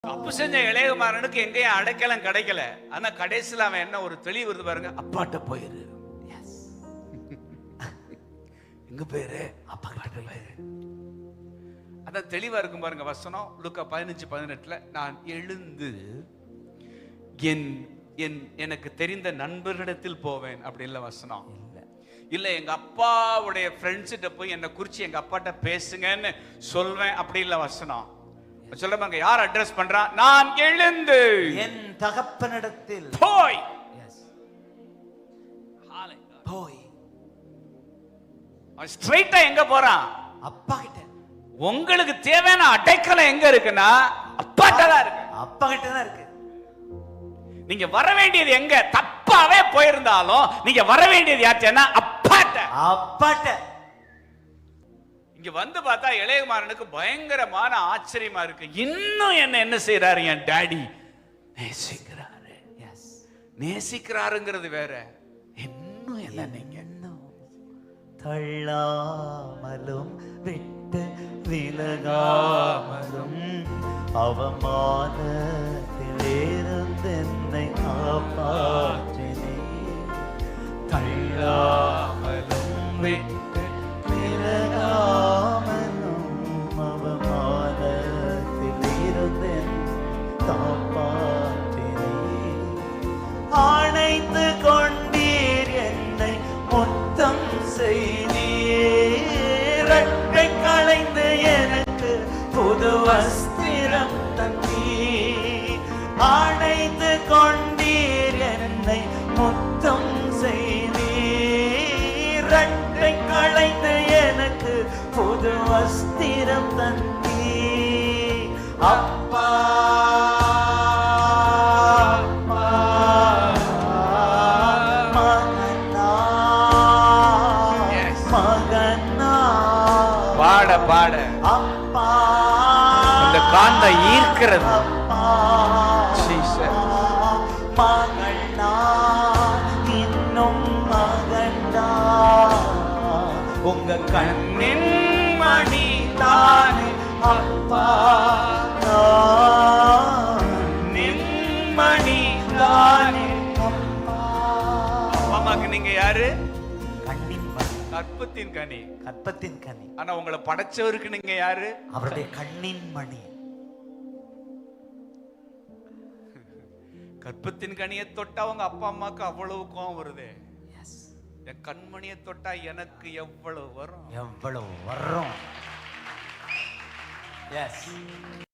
தப்பு செஞ்ச இளையகுமாரனுக்கு எங்கேயும் அடைக்கலம் கிடைக்கல. ஆனா கடைசியில் அவன் என்ன ஒரு தெளிவு வருது பாருங்க, அப்பாட்ட போயிரு. எங்க பேரு அப்பா கிட்ட போயிரு. அதான் தெளிவா இருக்கும் பாருங்க வசனம். லூக்கா 15:18 நான் எழுந்து எனக்கு தெரிந்த நண்பர்களிடத்தில் போவேன் அப்படி இல்ல வசனம். இல்ல எங்க அப்பாவுடைய ஃப்ரெண்ட்ஸ்கிட்ட போய் என்ன குறிச்சு எங்க அப்பாட்ட பேசுங்கன்னு சொல்வேன் அப்படி இல்ல வசனம். சொல்ல பாருங்க, யார் அட்ரஸ் பண்றா? நான் எழுந்து என் தகப்பனிடத்தில் போய் போய் ஸ்ட்ரைட்டா எங்க போறான்? அப்பா கிட்ட. உங்களுக்கு தேவையான அடைக்கலம் எங்க இருக்குன்னா அப்பாட்ட தான் இருக்கு. அப்பா கிட்ட தான் இருக்கு. நீங்க வர வேண்டியது எங்க தப்பாவே போயிருந்தாலும் நீங்க வர வேண்டியது யார்ட்டனா? அப்பாட்ட. அப்பாட்ட. இங்க வந்து பார்த்தா இளையகுமாரனுக்கு பயங்கரமான ஆச்சரியமா இருக்கு. இன்னும் என்ன செய்யறாரு? என் டாடி நேசிக்கிறாரு. எஸ், நேசிக்கிறாருங்கிறது வேற. இன்னும் என்ன நீங்க தள்ளாமலும் விட்டு விலகாமலும் அவமானத்திலிருந்து என்னை காப்பாற்றினே. தள்ளாமலும் விட்டு விலகாமலும் அவமானத்திலிருந்து காப்பாற்றினே. ஆணைத்து கொண்டீர் என்னை முத்தம் செய்தீர். ரெட்டை களைந்து எனக்கு புது வஸ்திரம் தந்தீர். ஆணைத்து கொண்டீர் என்னை முத்தம் செய்தீர். ரெட்டை களைந்து எனக்கு புது வஸ்திரம் தந்தீர். அப்பா பாட அப்பா அந்த காந்த ஈர்க்கிறது. மகனா இன்னும் மகண்டா உங்க கண்ணின் மணி தானே அப்பா. நின்மணி தானே அப்பா. அம்மாக்கு நீங்க யாரு? கண்ணின் மணி, கற்பத்தின் கனி. கற்பத்தின் கனி. ஆனா உங்களை படைச்சவருக்கு நீங்க யாரு? அவருடைய கண்ணின் மணி. கற்பத்தின் கனியை தொட்டா உங்க அப்பா அம்மாக்கு அவ்வளவு கோவம் வருது. என் கண்மணியை தொட்டா எனக்கு எவ்வளவு வரும்? எவ்வளவு வரும்? எஸ்.